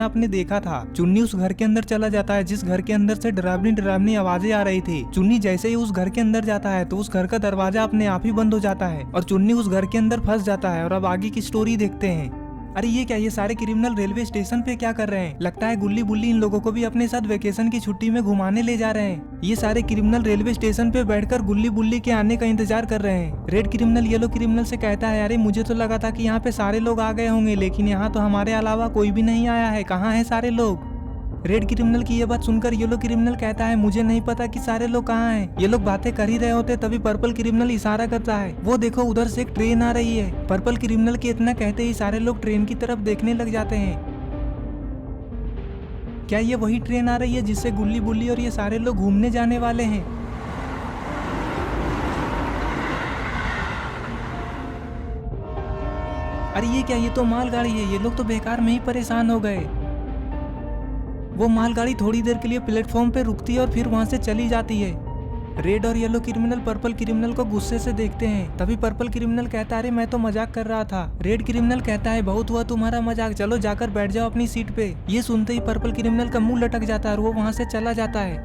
आपने देखा था। चुन्नी उस घर के अंदर चला जाता है जिस घर के अंदर से डरावनी डरावनी आवाजें आ रही थी। चुन्नी जैसे ही उस घर के अंदर जाता है तो उस घर का दरवाजा अपने आप ही बंद हो जाता है और चुन्नी उस घर के अंदर फंस जाता है। और अब आगे की स्टोरी देखते हैं। अरे ये क्या, ये सारे क्रिमिनल रेलवे स्टेशन पे क्या कर रहे हैं? लगता है गुल्ली बुल्ली इन लोगों को भी अपने साथ वेकेशन की छुट्टी में घुमाने ले जा रहे हैं। ये सारे क्रिमिनल रेलवे स्टेशन पे बैठकर गुल्ली बुल्ली के आने का इंतजार कर रहे हैं। रेड क्रिमिनल येलो क्रिमिनल से कहता है, अरे मुझे तो लगा था कि यहाँ पे सारे लोग आ गए होंगे, लेकिन यहाँ तो हमारे अलावा कोई भी नहीं आया है। कहाँ है सारे लोग? रेड क्रिमिनल की ये बात सुनकर येलो क्रिमिनल कहता है, मुझे नहीं पता कि सारे लोग कहाँ हैं। ये लोग बातें कर ही रहे होते तभी पर्पल क्रिमिनल इशारा करता है, वो देखो उधर से एक ट्रेन आ रही है। पर्पल क्रिमिनल के इतना कहते ही सारे लोग ट्रेन की तरफ देखने लग जाते हैं। क्या ये वही ट्रेन आ रही है जिससे गुल्ली बुल्ली और ये सारे लोग घूमने जाने वाले हैं? अरे ये क्या, ये तो मालगाड़ी है। ये लोग तो बेकार में ही परेशान हो गए। वो मालगाड़ी थोड़ी देर के लिए प्लेटफॉर्म पे रुकती है और फिर वहां से चली जाती है। रेड और येलो क्रिमिनल पर्पल क्रिमिनल को गुस्से से देखते हैं। तभी पर्पल क्रिमिनल कहता है, अरे मैं तो मजाक कर रहा था। रेड क्रिमिनल कहता है, बहुत हुआ तुम्हारा मजाक, चलो जाकर बैठ जाओ अपनी सीट पे। ये सुनते ही पर्पल क्रिमिनल का मुंह लटक जाता है और वो वहां से चला जाता है।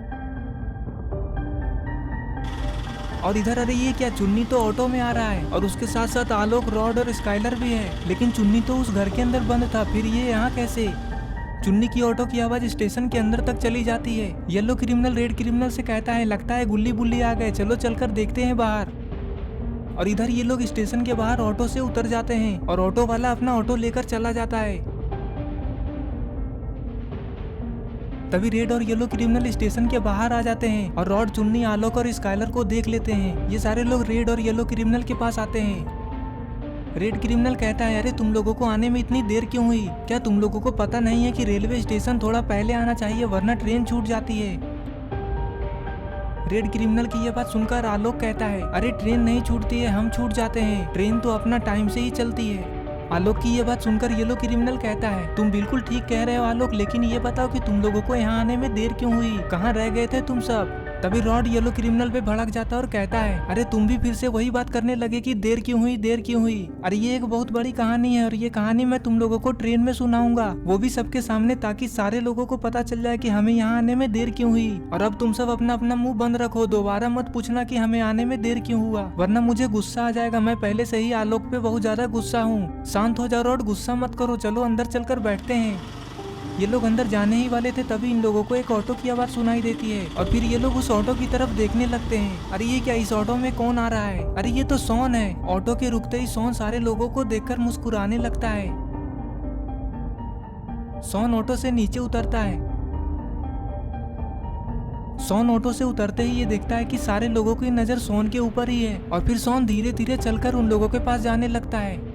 और इधर अरे ये क्या, चुन्नी तो ऑटो में आ रहा है और उसके साथ साथ आलोक, रॉड और स्काइलर भी है। लेकिन चुन्नी तो उस घर के अंदर बंद था, फिर ये यहाँ कैसे? चुन्नी की ऑटो की आवाज स्टेशन के अंदर तक चली जाती है। येलो क्रिमिनल रेड क्रिमिनल से कहता है, लगता है गुल्ली बुल्ली आ गए, चलो चलकर देखते हैं बाहर। और इधर ये लोग स्टेशन के बाहर ऑटो से उतर जाते हैं और ऑटो वाला अपना ऑटो लेकर चला जाता है। तभी रेड और येलो क्रिमिनल स्टेशन के बाहर आ जाते हैं और रॉड, चुन्नी, आलोक और स्काइलर को देख लेते हैं। ये सारे लोग रेड और येलो क्रिमिनल के पास आते हैं। रेड क्रिमिनल कहता है, अरे तुम लोगों को आने में इतनी देर क्यों हुई? क्या तुम लोगों को पता नहीं है कि रेलवे स्टेशन थोड़ा पहले आना चाहिए वरना ट्रेन छूट जाती है? रेड क्रिमिनल की यह बात सुनकर आलोक कहता है, अरे ट्रेन नहीं छूटती है, हम छूट जाते हैं, ट्रेन तो अपना टाइम से ही चलती है। आलोक की यह बात सुनकर येलो क्रिमिनल कहता है, तुम बिल्कुल ठीक कह रहे हो आलोक, लेकिन ये बताओ कि तुम लोगों को यहाँ आने में देर क्यों हुई? कहाँ रह गए थे तुम सब? तभी रॉड येलो क्रिमिनल पे भड़क जाता है और कहता है, अरे तुम भी फिर से वही बात करने लगे कि देर क्यों हुई, देर क्यों हुई। अरे ये एक बहुत बड़ी कहानी है और ये कहानी मैं तुम लोगों को ट्रेन में सुनाऊंगा, वो भी सबके सामने, ताकि सारे लोगों को पता चल जाए कि हमें यहाँ आने में देर क्यों हुई। और अब तुम सब अपना अपना मुंह बंद रखो, दोबारा मत पूछना कि हमें आने में देर क्यों हुआ, वरना मुझे गुस्सा आ जाएगा। मैं पहले से ही आलोक पे बहुत ज्यादा गुस्सा हूँ। शांत हो जाओ रॉड, गुस्सा मत करो, चलो अंदर चलकर बैठते हैं। ये लोग अंदर जाने ही वाले थे तभी इन लोगों को एक ऑटो की आवाज सुनाई देती है और फिर ये लोग उस ऑटो की तरफ देखने लगते हैं। अरे ये क्या, इस ऑटो में कौन आ रहा है? अरे ये तो सोन है। ऑटो के रुकते ही सोन सारे लोगों को देखकर मुस्कुराने लगता है। सोन ऑटो से नीचे उतरता है। सोन ऑटो से उतरते ही ये देखता है कि सारे लोगों की नजर सोन के ऊपर ही है और फिर सोन धीरे धीरे चलकर उन लोगों के पास जाने लगता है।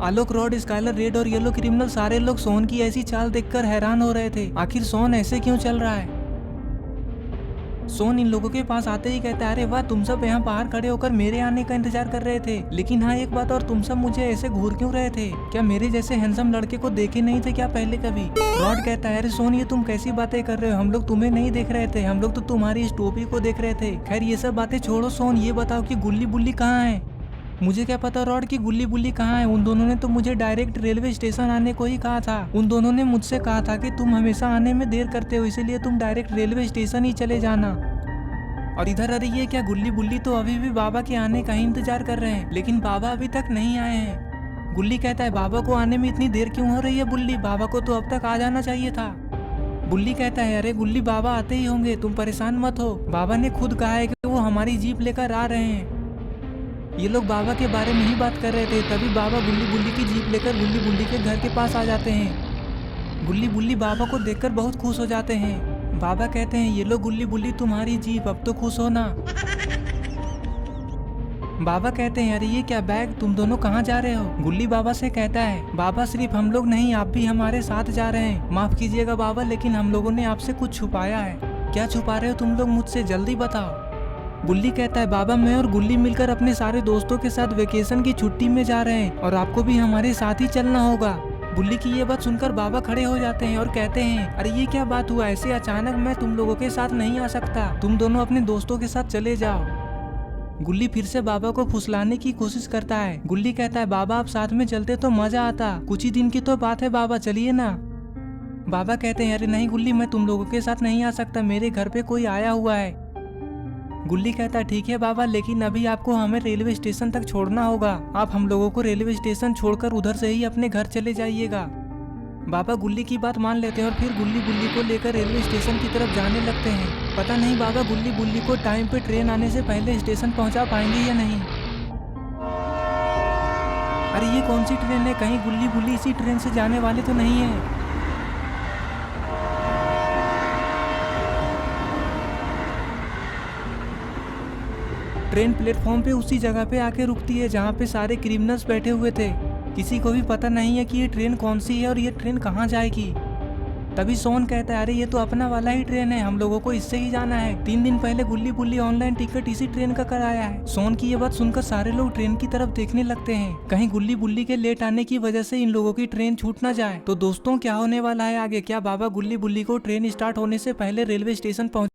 आलोक, रॉड, स्काइलर, रेड और येलो क्रिमिनल सारे लोग सोन की ऐसी चाल देखकर हैरान हो रहे थे। आखिर सोन ऐसे क्यों चल रहा है? सोन इन लोगों के पास आते ही कहता है, अरे वाह, तुम सब यहाँ बाहर खड़े होकर मेरे आने का इंतजार कर रहे थे। लेकिन हाँ एक बात और, तुम सब मुझे ऐसे घूर क्यों रहे थे? क्या मेरे जैसे हैंडसम लड़के को देखे नहीं थे क्या पहले कभी? रॉड कहता है, अरे सोन ये तुम कैसी बातें कर रहे हो, हम लोग तुम्हें नहीं देख रहे थे, हम लोग तो तुम्हारी इस टोपी को देख रहे थे। खैर ये सब बातें छोड़ो सोन, ये बताओ कि गुल्ली बुल्ली कहाँ है? मुझे क्या पता रॉड की गुल्ली बुल्ली कहाँ है। उन दोनों ने तो मुझे डायरेक्ट रेलवे स्टेशन आने को ही कहा था। उन दोनों ने मुझसे कहा था कि तुम हमेशा आने में देर करते हो, इसीलिए तुम डायरेक्ट रेलवे स्टेशन ही चले जाना। और इधर अरे ये क्या, गुल्ली बुल्ली तो अभी भी बाबा के आने का ही इंतजार कर रहे हैं, लेकिन बाबा अभी तक नहीं आए हैं। गुल्ली कहता है, बाबा को आने में इतनी देर क्यों हो रही है बुल्ली, बाबा को तो अब तक आ जाना चाहिए था। बुल्ली कहता है, अरे गुल्ली बाबा आते ही होंगे, तुम परेशान मत हो, बाबा ने खुद कहा है कि वो हमारी जीप लेकर आ रहे हैं। ये लोग बाबा के बारे में ही बात कर रहे थे तभी बाबा गुल्ली बुल्ली की जीप लेकर गुल्ली बुल्ली के घर के पास आ जाते हैं। गुल्ली बुल्ली बाबा को देखकर बहुत खुश हो जाते हैं। बाबा कहते हैं, ये लो गुल्ली बुल्ली तुम्हारी जीप, अब तो खुश हो ना। बाबा कहते हैं, अरे ये क्या बैग, तुम दोनों कहाँ जा रहे हो? गुल्ली बाबा से कहता है, बाबा सिर्फ हम लोग नहीं, आप भी हमारे साथ जा रहे हैं। माफ कीजिएगा बाबा, लेकिन हम लोगों ने आपसे कुछ छुपाया है। क्या छुपा रहे हो तुम लोग मुझसे, जल्दी बताओ। बुल्ली कहता है, बाबा मैं और गुल्ली मिलकर अपने सारे दोस्तों के साथ वेकेशन की छुट्टी में जा रहे हैं और आपको भी हमारे साथ ही चलना होगा। बुल्ली की ये बात सुनकर बाबा खड़े हो जाते हैं और कहते हैं, अरे ये क्या बात हुआ, ऐसे अचानक मैं तुम लोगों के साथ नहीं आ सकता, तुम दोनों अपने दोस्तों के साथ चले जाओ। गुल्ली फिर से बाबा को फुसलाने की कोशिश करता है। गुल्ली कहता है, बाबा आप साथ में चलते तो मजा आता, कुछ ही दिन की तो बात है बाबा, चलिए ना। बाबा कहते हैं अरे नहीं गुल्ली, मैं तुम लोगों के साथ नहीं आ सकता, मेरे घर पे कोई आया हुआ है। गुल्ली कहता है ठीक है बाबा, लेकिन अभी आपको हमें रेलवे स्टेशन तक छोड़ना होगा। आप हम लोगों को रेलवे स्टेशन छोड़कर उधर से ही अपने घर चले जाइएगा। बाबा गुल्ली की बात मान लेते हैं और फिर गुल्ली बुल्ली को लेकर रेलवे स्टेशन की तरफ जाने लगते हैं। पता नहीं बाबा गुल्ली बुल्ली को टाइम पे ट्रेन आने से पहले स्टेशन पहुंचा पाएंगे या नहीं। अरे ये कौन सी ट्रेन है, कहीं गुल्ली बुल्ली इसी ट्रेन से जाने वाले तो नहीं है। ट्रेन प्लेटफॉर्म पे उसी जगह पे आके रुकती है जहाँ पे सारे क्रिमिनल्स बैठे हुए थे। किसी को भी पता नहीं है कि ये ट्रेन कौन सी है और ये ट्रेन कहाँ जाएगी। तभी सोन कहता है अरे ये तो अपना वाला ही ट्रेन है, हम लोगों को इससे ही जाना है। 3 दिन पहले गुल्ली बुल्ली ऑनलाइन टिकट इसी ट्रेन का कराया है। सोन की ये बात सुनकर सारे लोग ट्रेन की तरफ देखने लगते हैं, कहीं गुल्ली बुल्ली के लेट आने की वजह से इन लोगों की ट्रेन छूट ना जाए। तो दोस्तों क्या होने वाला है आगे, क्या बाबा गुल्ली बुल्ली को ट्रेन स्टार्ट होने से पहले रेलवे स्टेशन पहुंच